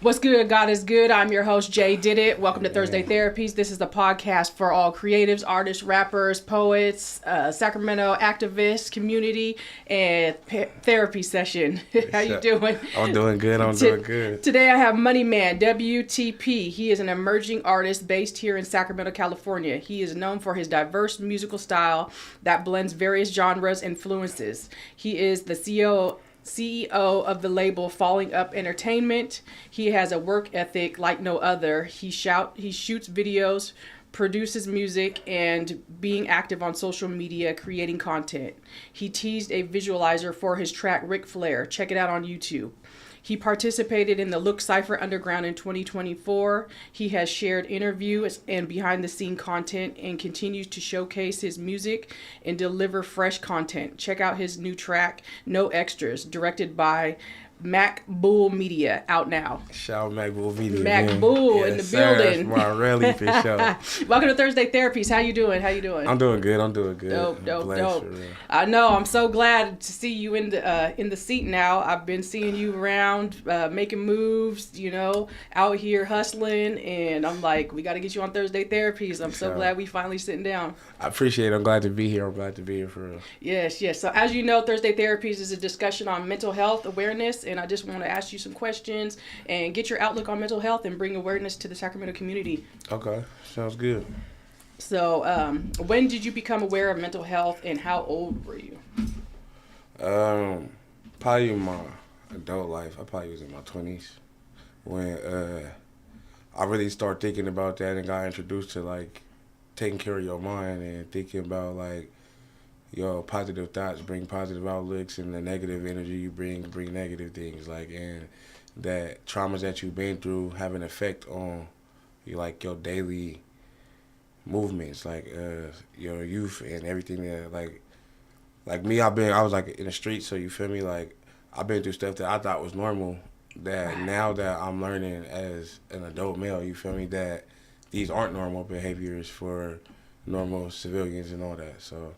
What's good? God is good. I'm your host, J.DIDIT. Welcome to Thursday Therapies. This is the podcast for all creatives, artists, rappers, poets, Sacramento activists, community, and therapy session. How you doing? I'm doing good. Doing good. Today I have Money Man, WTP. He is an emerging artist based here in Sacramento, California. He is known for his diverse musical style that blends various genres influences. He is the CEO of the label Falling Up Entertainment. He has a work ethic like no other. He shoots videos, produces music, and being active on social media, creating content. He teased a visualizer for his track Ric Flair. Check it out on YouTube. He participated in the Look Cypher Underground in 2024. He has shared interviews and behind-the-scene content and continues to showcase his music and deliver fresh content. Check out his new track, No Extras, directed by Mac Bull Media, out now. Shout out Mac Bull Media. Mac Bull in the building. That's my rally for sure. Welcome to Thursday Therapies. How you doing? I'm doing good. Dope. I know. I'm so glad to see you in the seat now. I've been seeing you around, making moves, out here hustling, and I'm like, we got to get you on Thursday Therapies. I'm so glad we finally sitting down. I appreciate it. I'm glad to be here. For real. Yes. So as you know, Thursday Therapies is a discussion on mental health awareness, and I just want to ask you some questions and get your outlook on mental health and bring awareness to the Sacramento community. Okay, sounds good. So, when did you become aware of mental health, and how old were you? Probably in my adult life. I probably was in my 20s when I really started thinking about that and got introduced to like taking care of your mind and thinking about like your positive thoughts bring positive outlooks, and the negative energy you bring negative things, like, and that traumas that you've been through have an effect on you, like your daily movements, like your youth and everything that like me, I was like in the streets, so you feel me, like I've been through stuff that I thought was normal, that now that I'm learning as an adult male, you feel me, that these aren't normal behaviors for normal civilians and all that. So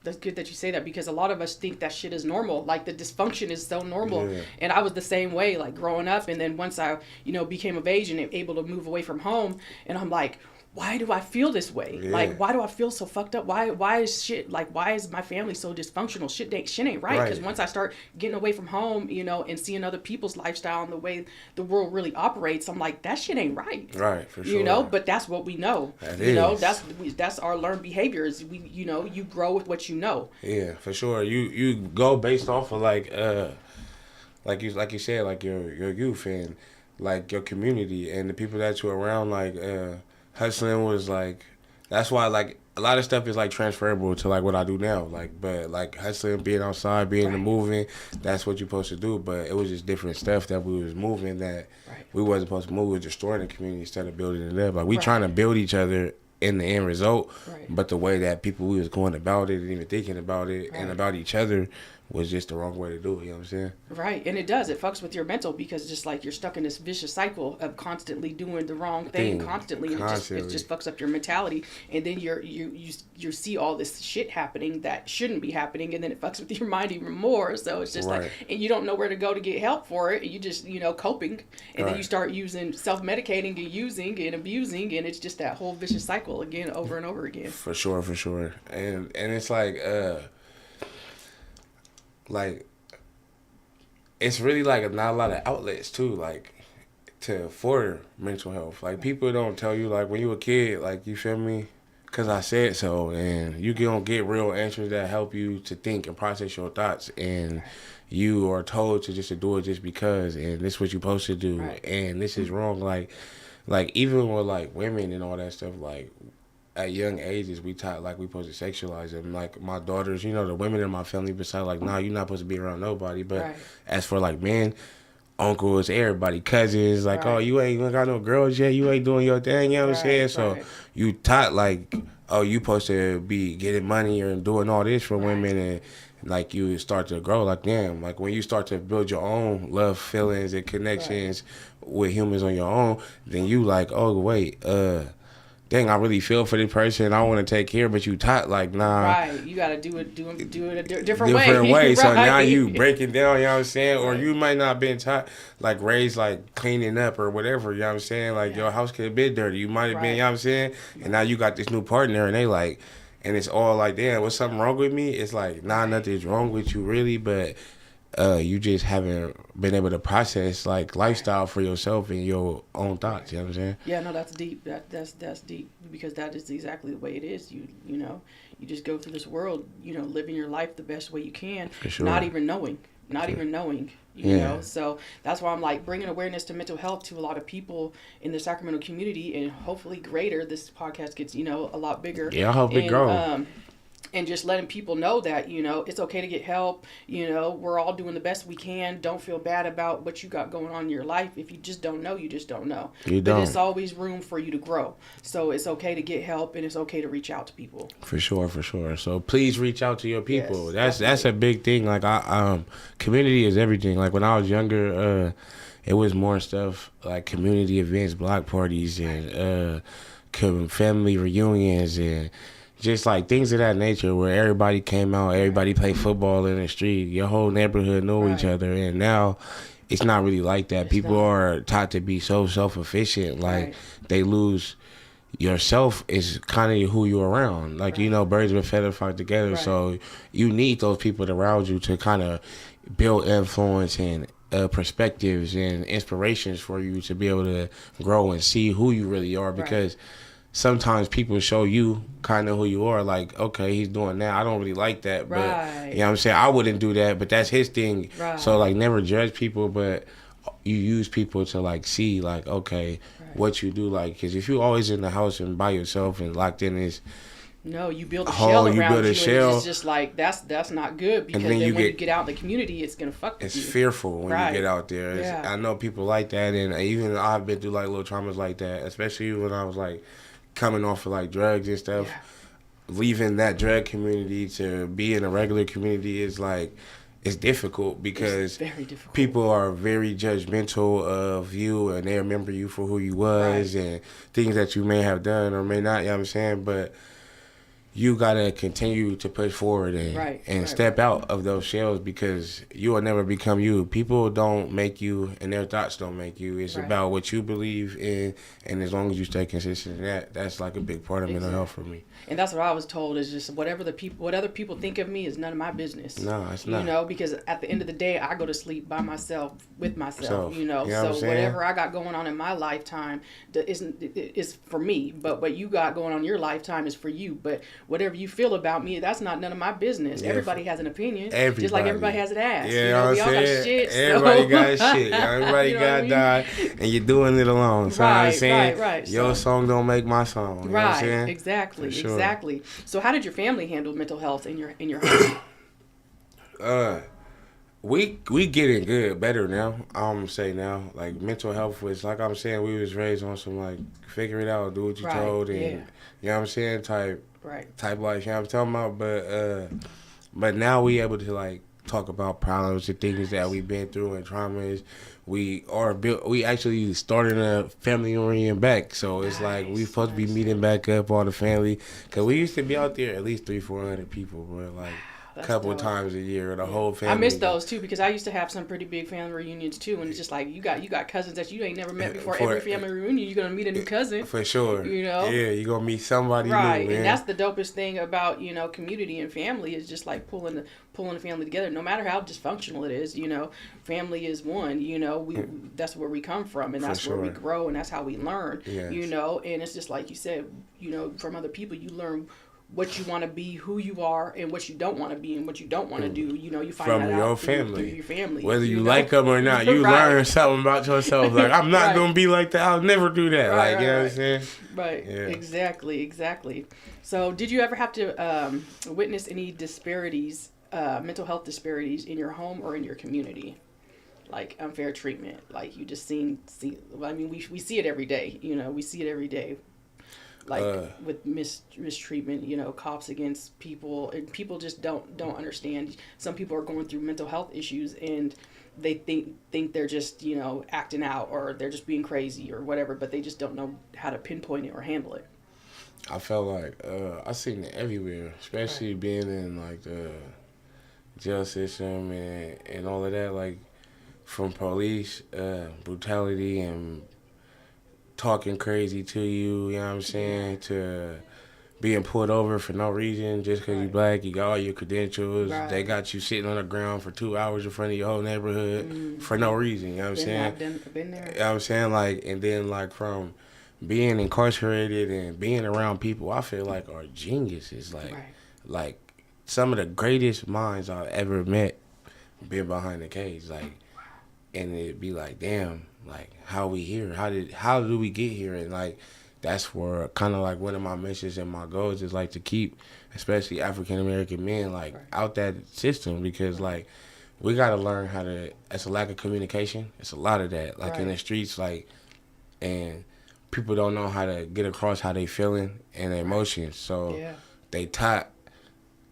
that's good that you say that, because a lot of us think that shit is normal, like the dysfunction is so normal. And I was the same way, like growing up, and then once I became of age and able to move away from home, and I'm like, why do I feel this way? Like, why do I feel so fucked up? Why is my family so dysfunctional? Shit ain't right. Because once I start getting away from home, and seeing other people's lifestyle and the way the world really operates, I'm like, that shit ain't right. Right, for sure. But that's what we know. That's our learned behaviors. You grow with what you know. Yeah, for sure. You go based off of like you said, like your youth and like your community and the people that you're around, like hustling was like, that's why like a lot of stuff is like transferable to like what I do now, like, but like hustling, being outside, being in the moving, that's what you're supposed to do. But it was just different stuff that we was moving that we wasn't supposed to move. We were destroying the community instead of building it up. Like we trying to build each other in the end result, but the way that we was going about it and even thinking about it and about each other was just the wrong way to do it, you know what I'm saying? Right, and it fucks with your mental, because just like you're stuck in this vicious cycle of constantly doing the wrong thing constantly, and it just fucks up your mentality, and then you see all this shit happening that shouldn't be happening, and then it fucks with your mind even more. So it's just like, and you don't know where to go to get help for it, and you just coping, and then you start using self-medicating and using and abusing, and it's just that whole vicious cycle again, over and over again. For sure, and it's like it's really like not a lot of outlets too, like for mental health. Like people don't tell you, like when you a kid, like, you feel me, because I said so, and you don't get real answers that help you to think and process your thoughts, and you are told to just do it just because, and this is what you're supposed to do, and this is wrong. Like even with like women and all that stuff, like at young ages, we taught like we supposed to sexualize them. Like my daughters, the women in my family beside, like, nah, you're not supposed to be around nobody. But as for like men, uncles, everybody, cousins, like, oh, you ain't got no girls yet, you ain't doing your thing, you know what I'm saying? So you taught like, oh, you supposed to be getting money or doing all this for women, and like you start to grow, like, damn, like when you start to build your own love, feelings, and connections with humans on your own, then you like, oh, wait, dang, I really feel for this person. I want to take care, but you taught like, nah. Right. You got to do it a different Different way. Right. So now you break it down, you know what I'm saying? Or Right. you might not been taught, like, raised, like, cleaning up or whatever, you know what I'm saying? Like, your house could have been dirty. You might have been, you know what I'm saying? And now you got this new partner, and they like, and it's all like, damn, what's something wrong with me? It's like, nah, nothing's wrong with you really, but you just haven't been able to process like lifestyle for yourself and your own thoughts. You know what I'm saying? Yeah, no, that's deep. That's deep, because that is exactly the way it is. You know, you just go through this world, you know, living your life the best way you can, For sure. not even knowing, you know. So that's why I'm like bringing awareness to mental health to a lot of people in the Sacramento community, and hopefully greater. This podcast gets, you know, a lot bigger. Yeah, I hope it grows. And just letting people know that, you know, it's okay to get help. You know, we're all doing the best we can. Don't feel bad about what you got going on in your life. If you just don't know, you just don't know. But it's always room for you to grow. So it's okay to get help, and it's okay to reach out to people. For sure, for sure. So please reach out to your people. Yes, that's a big thing. Like community is everything. Like when I was younger, it was more stuff like community events, block parties, and family reunions, and just like things of that nature where everybody came out, everybody played football in the street. Your whole neighborhood knew each other. And now it's not really like that. People are taught to be so self-efficient. Like they lose yourself is kind of who you're around. Like, you know, birds of a feather flock together. So you need those people around you to kind of build influence and perspectives and inspirations for you to be able to grow and see who you really are, because sometimes people show you kind of who you are, like, okay, he's doing that. I don't really like that, but you know what I'm saying? I wouldn't do that, but that's his thing. So, like, never judge people, but you use people to, like, see, like, okay, what you do, like, because if you're always in the house and by yourself and locked in this, no, you build a shell around you, and shell. it's just like, that's not good, because then when you get out in the community, it's going to fuck with you. It's fearful when you get out there. I know people like that, and even I've been through, like, little traumas like that, especially when I was, like, coming off of like drugs and stuff. Leaving that drug community to be in a regular community is like, it's difficult, because it's very difficult. People are very judgmental of you, and they remember you for who you was and things that you may have done or may not, you know what I'm saying? But you gotta continue to push forward and step out of those shells, because you will never become you. People don't make you, and their thoughts don't make you. It's about what you believe in, and as long as you stay consistent in that's like a big part of mental health for me. And that's what I was told, is just what other people think of me is none of my business. No, it's not. You know, because at the end of the day, I go to sleep by myself, with myself, you know. So whatever I got going on in my lifetime is for me, but what you got going on in your lifetime is for you. But whatever you feel about me, that's not none of my business. Everybody has an opinion, just like everybody has an ass. Yeah, you know, we all got shit. Everybody got shit. Everybody got died, and you're doing it alone. So I'm saying, your song don't make my song. You know what I'm saying? Exactly. Sure. Exactly. So how did your family handle mental health in your home? We getting better now. I'm say now, like mental health was, like I'm saying, we was raised on some like figure it out, do what you're told, and you know what I'm saying, type life. You know what I'm talking about? But now we able to like talk about problems and things that we've been through and traumas. We actually started a family reunion back, so it's like we supposed to be meeting back up all the family, because we used to be out there at least 300-400 people, bro, like a couple times a year, the whole family. I miss those too, because I used to have some pretty big family reunions too, and it's just like you got cousins that you ain't never met before. Every family reunion you're gonna meet a new cousin, for sure. You know, you're gonna meet somebody new, man. And that's the dopest thing about, you know, community and family, is just like pulling the family together, no matter how dysfunctional it is. You know, family is one. You know, that's where we come from, and that's where we grow, and that's how we learn. You know, and it's just like you said, you know, from other people you learn what you want to be, who you are, and what you don't want to be, and what you don't want to do. You know, you find that out through your family. Whether you like them or not, you learn something about yourself. Like, I'm not going to be like that. I'll never do that. You know what I'm saying? Right. Yeah. Exactly. So did you ever have to witness any disparities, mental health disparities in your home or in your community? Like unfair treatment? Like you just see I mean, we see it every day. You know, we see it every day. Like with mistreatment, you know, cops against people, and people just don't understand. Some people are going through mental health issues, and they think they're just, you know, acting out, or they're just being crazy or whatever, but they just don't know how to pinpoint it or handle it. I felt like I seen it everywhere, especially being in like the jail system and all of that, like from police brutality and talking crazy to you, you know what I'm saying, to being pulled over for no reason just because you black, you got all your credentials, they got you sitting on the ground for 2 hours in front of your whole neighborhood for no reason, you know what I'm saying? I've been there. You know what I'm saying? Like, and then like from being incarcerated and being around people I feel like are geniuses, like some of the greatest minds I've ever met been behind the cage, like, and it'd be like, damn, like how we here? How do we get here? And like that's where kind of like one of my missions and my goals is like to keep, especially African American men, like out that system, because like we gotta learn how to. It's a lack of communication. It's a lot of that, like in the streets, like, and people don't know how to get across how they feeling and their emotions. So they taught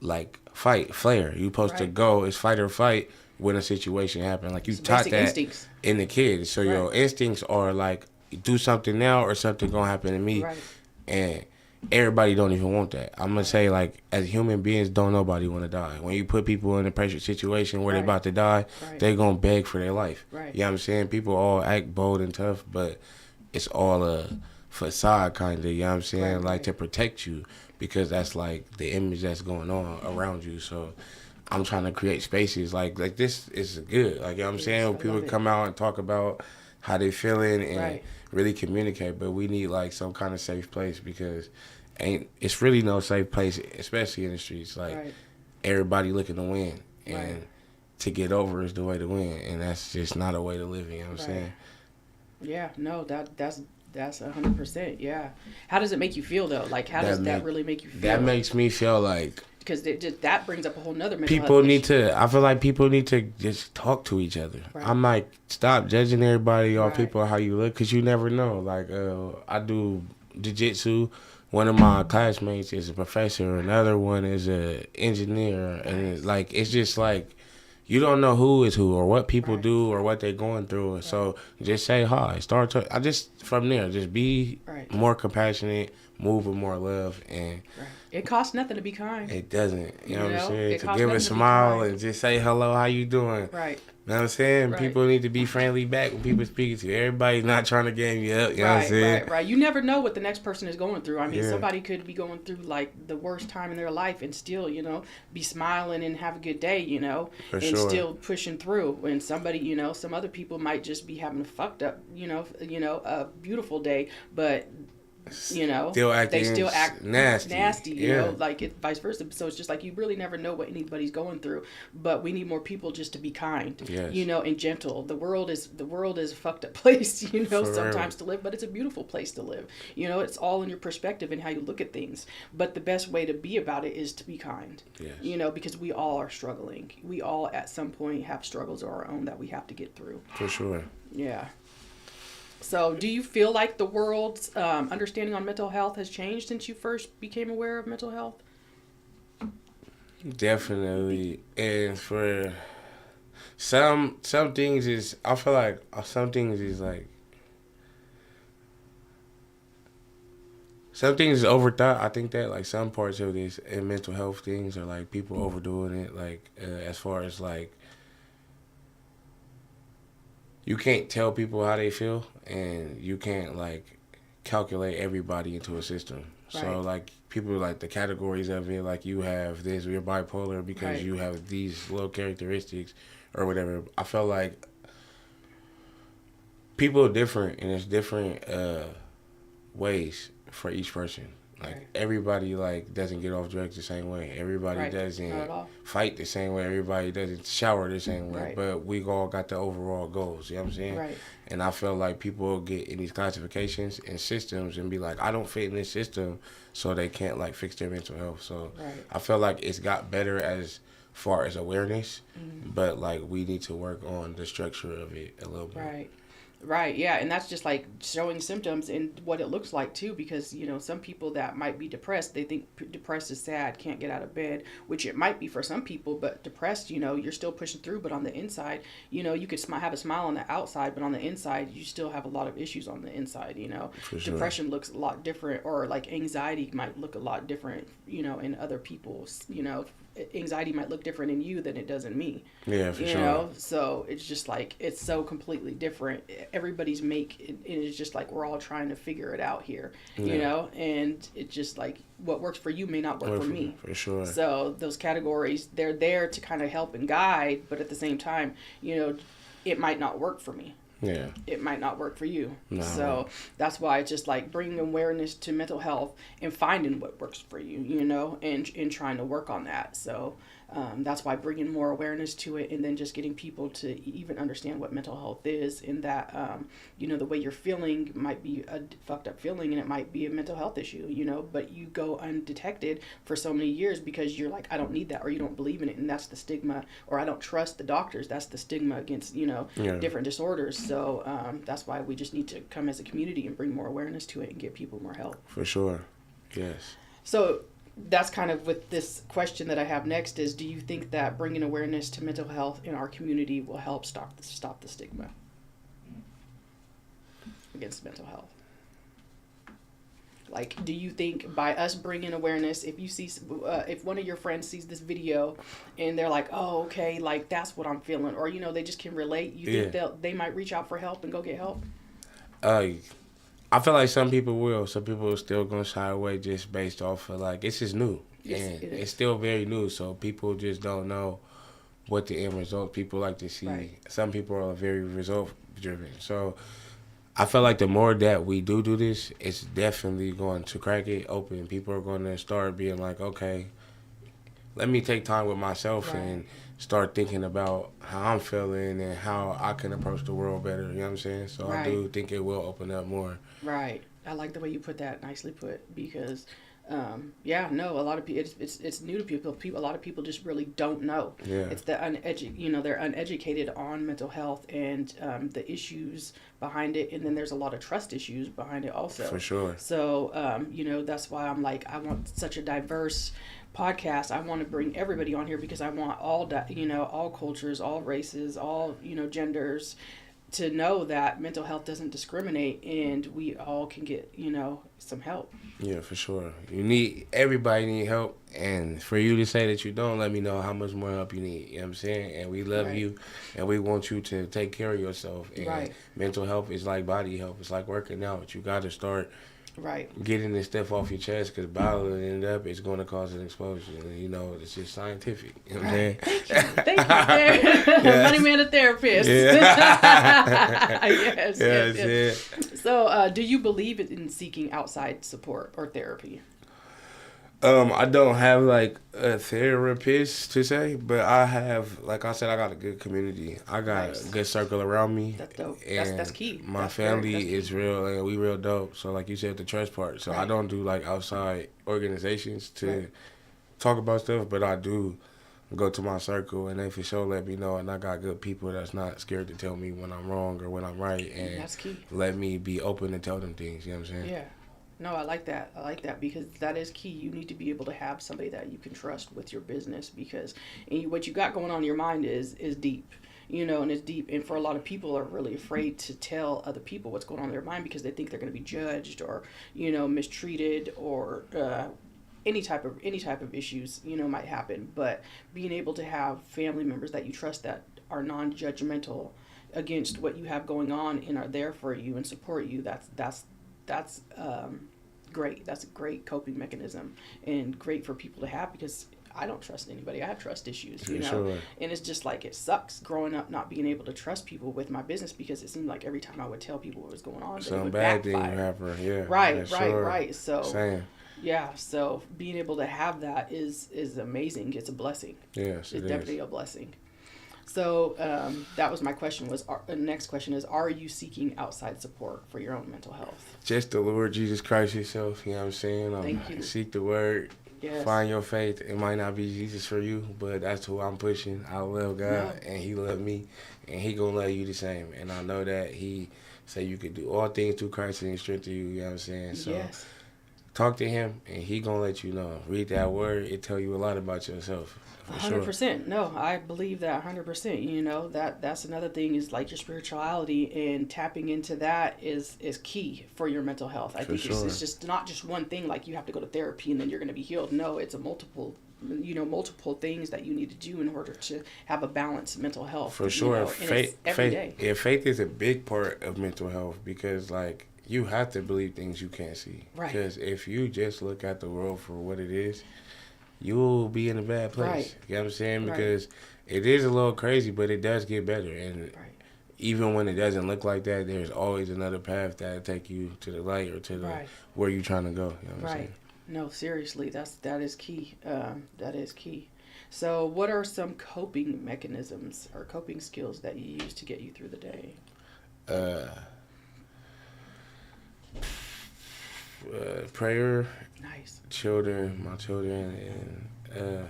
like fight, flare. You supposed to go. It's fight or fight when a situation happens. Like you taught that instincts in the kids. So your instincts are like do something now or something gonna happen to me. And everybody don't even want that. I'm gonna say like as human beings, don't nobody want to die. When you put people in a pressure situation where they're about to die, they gonna beg for their life. You know what I'm saying? People all act bold and tough, but it's all a facade kind of, you know what I'm saying? Like to protect you, because that's like the image that's going on around you. So I'm trying to create spaces like this is good. Like, you know what I'm saying? When people come out and talk about how they feeling and really communicate, but we need like some kind of safe place, because it's really no safe place, especially in the streets. Like everybody looking to win, and to get over is the way to win, and that's just not a way to live. You know what I'm saying? Yeah, no, that's 100%. Yeah. How does it make you feel though? Like, how does that really make you feel? That makes me feel like, because that brings up a whole nother mental people health need issue. I feel like people need to just talk to each other. I'm like, stop judging everybody or people how you look, because you never know. Like, I do jiu-jitsu. One of my classmates is a professor. Another one is a engineer. And like, it's just like, you don't know who is who or what people do or what they're going through. So just say hi. I just, from there, just be more compassionate, move with more love. And it costs nothing to be kind. It doesn't. You know what I'm saying? To give a smile and just say hello, how you doing? You know what I'm saying? People need to be friendly back when people speaking to you. Everybody's not trying to game you up. You know what I'm saying? Right. You never know what the next person is going through. I mean, somebody could be going through like the worst time in their life and still, you know, be smiling and have a good day, you know, still pushing through. And somebody, you know, some other people might just be having a fucked up, you know, a beautiful day, but you know, they still act nasty, you know, like it, vice versa. So it's just like you really never know what anybody's going through, but we need more people just to be kind, you know, and gentle. The world is a fucked up place, you know, sometimes to live, but it's a beautiful place to live. You know, it's all in your perspective and how you look at things. But the best way to be about it is to be kind, you know, because we all are struggling. We all at some point have struggles of our own that we have to get through. For sure. Yeah. So do you feel like the world's understanding on mental health has changed since you first became aware of mental health? Definitely. And for some things is, I feel like some things is like, some things is overthought. I think that like some parts of this and mental health things are like people overdoing it. Like as far as like, you can't tell people how they feel, and you can't like calculate everybody into a system. So like people like the categories of it, like you have this, you're bipolar because you have these little characteristics or whatever. I felt like people are different, and it's different ways for each person. Like everybody like doesn't get off drugs the same way. Everybody doesn't fight the same way. Everybody doesn't shower the same way. But we all got the overall goals. You know what I'm saying? And I feel like people get in these classifications and systems and be like, I don't fit in this system, so they can't like fix their mental health. So I feel like it's got better as far as awareness, but like we need to work on the structure of it a little bit. Right, yeah, and that's just like showing symptoms and what it looks like too, because some people that might be depressed, they think depressed is sad, can't get out of bed, which it might be for some people, but depressed, you're still pushing through, but on the inside, you could have a smile on the outside, but on the inside, you still have a lot of issues on the inside. For sure. Depression looks a lot different, or like anxiety might look a lot different, in other people's, anxiety might look different in you than it does in me. Yeah, for sure. So it's just like, it's so completely different. Everybody's it is just like we're all trying to figure it out here, and it's just like what works for you may not work for me. For sure. So those categories, they're there to kind of help and guide, but at the same time, it might not work for me. Yeah. It might not work for you. No. So that's why it's just like bringing awareness to mental health and finding what works for you, and trying to work on that. So that's why bringing more awareness to it, and then just getting people to even understand what mental health is, and that, the way you're feeling might be a fucked up feeling, and it might be a mental health issue, but you go undetected for so many years because you're like, I don't need that, or you don't believe in it, and that's the stigma, or I don't trust the doctors. That's the stigma against, different disorders. So that's why we just need to come as a community and bring more awareness to it and give people more help. For sure. Yes. So that's kind of with this question that I have next is, do you think that bringing awareness to mental health in our community will help stop the stigma against mental health? Like, do you think by us bringing awareness, if you see, if one of your friends sees this video and they're like, oh, okay, like that's what I'm feeling, or, they just can relate, you think they might reach out for help and go get help? I feel like some people will. Some people are still going to shy away just based off of, like, it's just new. Yes, and it's still very new, so people just don't know what the end result. People like to see. Right. Some people are very result-driven. So I feel like the more that we do this, it's definitely going to crack it open. People are going to start being like, okay, let me take time with myself and start thinking about how I'm feeling and how I can approach the world better. You know what I'm saying? So I do think it will open up more. Right. I like the way you put that. Nicely put. Because, a lot of people, it's new to people. A lot of people just really don't know. Yeah. It's the they're uneducated on mental health and the issues behind it, and then there's a lot of trust issues behind it also. For sure. So, that's why I'm like, I want such a diverse podcast. I want to bring everybody on here because I want all cultures, all races, all, genders to know that mental health doesn't discriminate and we all can get, some help. Yeah, for sure. Everybody need help, and for you to say that you don't, let me know how much more help you need. You know what I'm saying? And we love you, and we want you to take care of yourself. And mental health is like body health. It's like working out. You got to start getting this stuff off your chest, because bottling it end up, it's going to cause an explosion. And, it's just scientific. You know what I'm saying? Thank you. Money man, a therapist. Yeah. yes. So, do you believe in seeking outside support or therapy? I don't have like a therapist to say, but I have, like I said, I got a good community. I got a good circle around me. That's dope. And that's key. My family is real, and we real dope. So like you said, the trust part. So I don't do like outside organizations to talk about stuff, but I do go to my circle, and they for sure let me know. And I got good people that's not scared to tell me when I'm wrong or when I'm right, and that's key. Let me be open to tell them things. You know what I'm saying? Yeah. No, I like that. Because that is key. You need to be able to have somebody that you can trust with your business, because what you got going on in your mind is deep, and it's deep. And for a lot of people are really afraid to tell other people what's going on in their mind because they think they're going to be judged or, mistreated or any type of issues, might happen. But being able to have family members that you trust that are non-judgmental against what you have going on and are there for you and support you, that's great. That's a great coping mechanism and great for people to have, because I don't trust anybody. I have trust issues, Sure. And it's just like, it sucks growing up not being able to trust people with my business, because it seemed like every time I would tell people what was going on, some bad thing would happen. Yeah. Right. So same. Yeah, so being able to have that is amazing. It's a blessing. Yes, it's definitely a blessing. So that was my question. The next question is, are you seeking outside support for your own mental health? Just the Lord Jesus Christ himself, you know what I'm saying? Thank you. Seek the word, Yes. Find your faith. It might not be Jesus for you, but that's who I'm pushing. I love God, and He love me, and He gonna love you the same. And I know that He say you could do all things through Christ and strengthen you. You know what I'm saying? So Yes. talk to Him, and He gonna let you know. Read that word. It tell you a lot about yourself. 100%. No, I believe that 100%. You know, that's another thing is like your spirituality, and tapping into that is key for your mental health. I think it's just not just one thing, like you have to go to therapy and then you're going to be healed. No, it's a multiple things that you need to do in order to have a balanced mental health. For sure. You know, faith is a big part of mental health, because like you have to believe things you can't see. Right. Because if you just look at the world for what it is, you'll be in a bad place. Right. You know what I'm saying? Because it is a little crazy, but it does get better. And even when it doesn't look like that, there's always another path that'll take you to the light or to the where you're trying to go. You know what I'm saying? No, seriously, that is key. That is key. So what are some coping mechanisms or coping skills that you use to get you through the day? Prayer. Nice. My children, and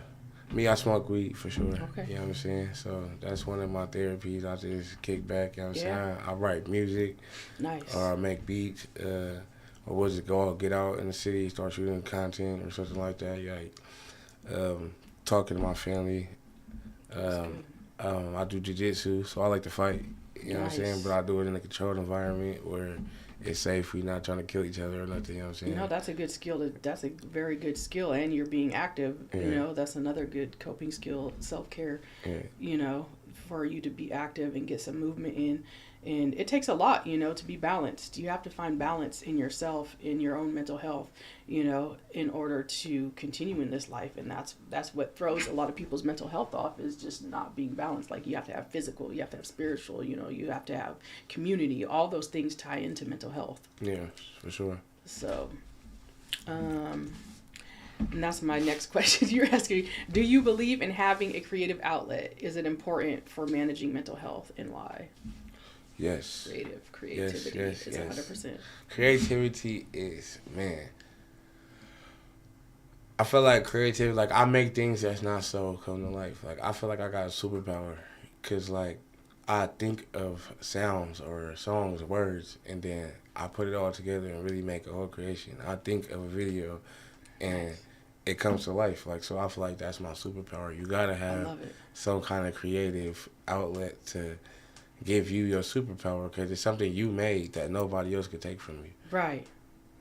me, I smoke weed for sure. Okay. You know what I'm saying? So that's one of my therapies. I just kick back, you know what I'm saying? I write music. Nice. Or I make beats, or get out in the city, start shooting content or something like that. Yeah. Talking to my family. I do jiu-jitsu, so I like to fight. You know what I'm saying? But I do it in a controlled environment where it's safe. We're not trying to kill each other or nothing. You know what I'm saying? No, that's a good skill. That's a very good skill, and you're being active. Yeah. You know, that's another good coping skill, self-care. Yeah. You know, for you to be active and get some movement in. And it takes a lot, you know, to be balanced. You have to find balance in yourself, in your own mental health, you know, in order to continue in this life. And that's what throws a lot of people's mental health off, is just not being balanced. Like, you have to have physical, you have to have spiritual, you know, you have to have community. All those things tie into mental health. Yeah, for sure. So, and that's my next question. You're asking, do you believe in having a creative outlet? Is it important for managing mental health, and why? Yes. Creativity is 100%. Creativity is, man. I feel like creativity, like I make things that's not so come to life. Like I feel like I got a superpower, because like I think of sounds or songs, words, and then I put it all together and really make a whole creation. I think of a video and it comes to life. Like, so I feel like that's my superpower. You gotta have some kind of creative outlet to give you your superpower, because it's something you made that nobody else could take from you. Right.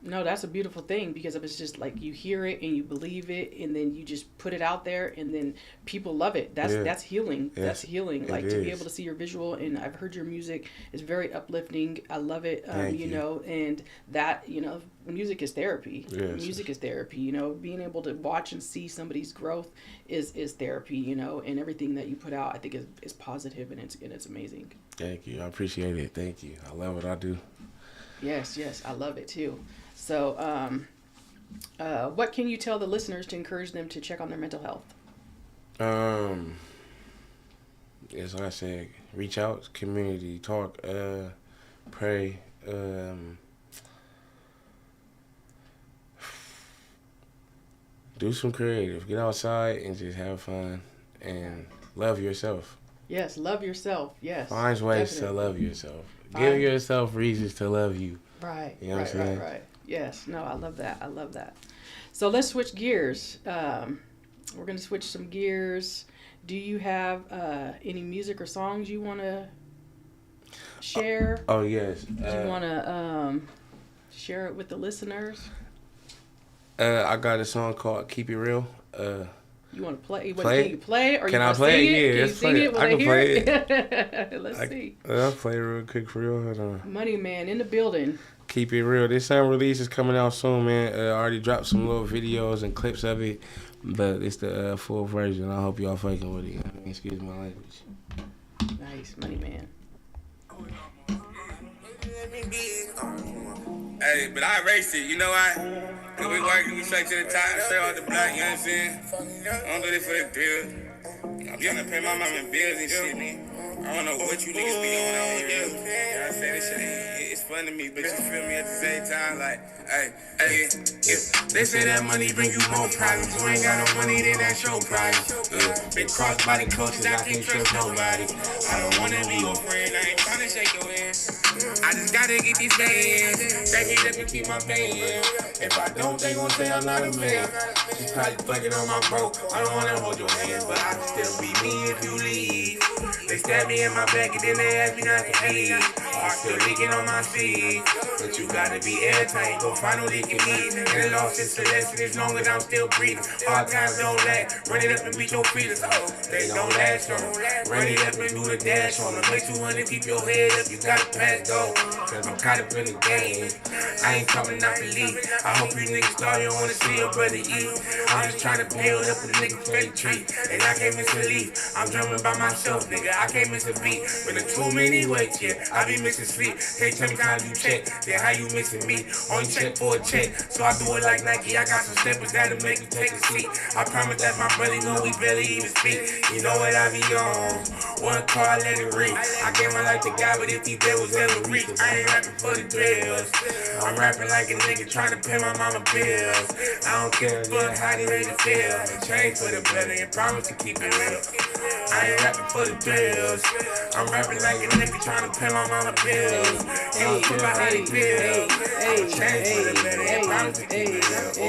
No, that's a beautiful thing, because it's just like you hear it and you believe it, and then you just put it out there, and then people love it. That's healing. Yes, that's healing. Like, to be able to see your visual, and I've heard your music is very uplifting. I love it. You know, and that, you know, music is therapy. Yes. Music is therapy. You know, being able to watch and see somebody's growth is therapy. You know, and everything that you put out, I think is positive, and it's amazing. Thank you. I appreciate it. Thank you. I love what I do. Yes, I love it too. So, what can you tell the listeners to encourage them to check on their mental health? As I said, reach out, community, talk, pray, do some creative, get outside and just have fun and love yourself. Yes, love yourself. Yes. Find ways to love yourself. Give yourself reasons to love you. Right. You know what I'm saying? Right. Yes. No, I love that. So let's switch gears. We're going to switch some gears. Do you have any music or songs you want to share? Oh, yes. Do you want to share it with the listeners? I got a song called Keep It Real. You want to play? Can you play? Or can you I play it? Yeah, can you sing it? I can play it. Let's see. I'll play it real quick for real. Hold on. Money Man in the building. Keep It Real. This song release is coming out soon, man. I already dropped some little videos and clips of it, but it's the full version. I hope y'all fucking with it. Excuse my language. Nice, Money Man. Hey, but I raced it, you know why? Cause we working, we straight to the top, straight off the block, you know what I'm saying? I don't do this for the thrill. I'm trying to pay my mama bills and shit, man. I don't know what you niggas be on here. You know what I'm saying? This shit it's fun to me, but you feel me at the same time, like, hey, they say that money bring you more problems. You ain't got no money, then that's your problem. Been crossed by the coaches, I can't trust nobody. I don't wanna be your friend, I ain't tryna shake your hand. I just gotta get these bands. Back it up and keep my band. If I don't, they gon' say I'm not a man. She probably fucking on my bro. I don't wanna hold your hand, but I can still be me if you leave. They stab me in my back and then they ask me not to leave. I'm still leaking on my seat. But you gotta be airtight, go find no leak in me. And the loss is a lesson as long as I'm still breathing. Hard times don't last. Run it up and beat your feet. They don't last long. Run it up and do the dash on them. Make 200, keep your head up. You gotta pass go. Cause I'm caught up in the game. I ain't coming out the league. I hope you niggas start, you don't wanna see your brother eat. I'm just trying to build up a nigga fake tree. And I can't miss a leaf. I'm drumming by myself, nigga. I can't miss a beat. When there's too many weights, yeah, I be missing sleep. Can't tell me time you check, then how you missing me? Only check for a check, so I do it like Nike. I got some steppers that'll make you take a seat. I promise that my brother know we barely even speak. You know what I be on? One car, I let it ring. I gave my life to God, but if he dead was hella weak. I ain't rapping for the drills. I'm rapping like a nigga trying to pay my mama bills. I don't care how they made it feel. Change for the better and promise to keep it real. I ain't rapping for the drills. I'm rapping like a nigga trying to pay my mama bills. I don't care how they feel. Change for the better and promise to keep it real.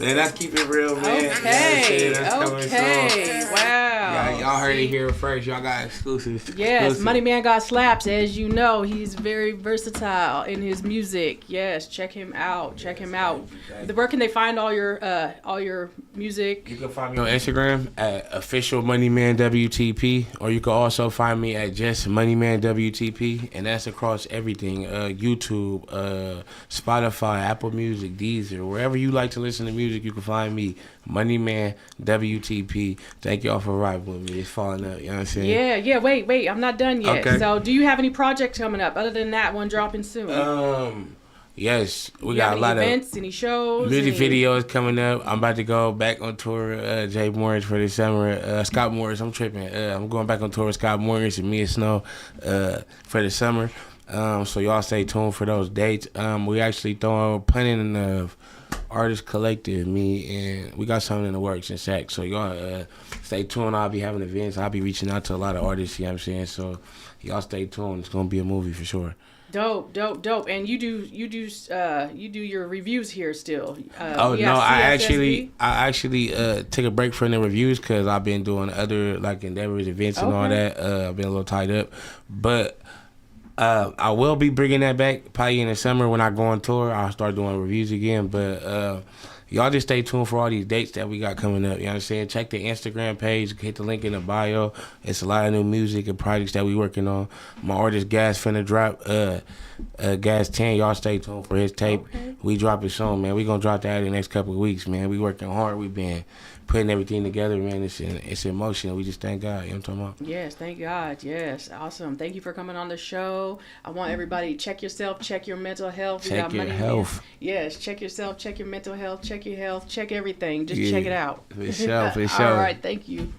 Man, that's keep it real, man. Okay, okay. Wow. Y'all heard it here first. Y'all got exclusives. Yes, Money Man got slaps. As you know, he's very versatile in his music. Yes, check him out. Check him out. Where can they find all your music? You can find me on Instagram at official Moneyman WTP, or you can also find me at just Moneyman WTP, and that's across everything: YouTube, Spotify, Apple Music, Deezer, wherever you like to listen to music. You can find me, Moneyman WTP. Thank y'all for riding with me. It's falling up. You know what I'm saying? Yeah. Wait. I'm not done yet. Okay. So, do you have any projects coming up other than that one dropping soon? Yes, we you got have a lot any events, any shows, music videos coming up. I'm about to go back on tour. Jay Morris for the summer. Scott Morris, I'm tripping. I'm going back on tour with Scott Morris and me and Snow for the summer. So y'all stay tuned for those dates. We actually planning of artist collective, me, and we got something in the works in Sac. So y'all stay tuned. I'll be having events. I'll be reaching out to a lot of artists, you know what I'm saying? So y'all stay tuned. It's gonna be a movie for sure. Dope. And you do your reviews here still. No, I actually took a break from the reviews because I've been doing other like endeavors, events, and all that. I've been a little tied up, but I will be bringing that back probably in the summer when I go on tour. I'll start doing reviews again, but y'all just stay tuned for all these dates that we got coming up. You know what I'm saying? Check the Instagram page. Hit the link in the bio. It's a lot of new music and projects that we working on. My artist Gas finna drop Gas 10. Y'all stay tuned for his tape. Okay. We drop it soon, man. We gonna drop that in the next couple of weeks, man. We working hard. We been putting everything together, man. It's in motion. We just thank God. You know what I'm talking about? Yes, thank God. Yes, awesome. Thank you for coming on the show. I want everybody to check yourself, check your mental health. Check your health. Yes, check yourself, check your mental health, check your health, check everything. Just check it out. For sure. All right, thank you.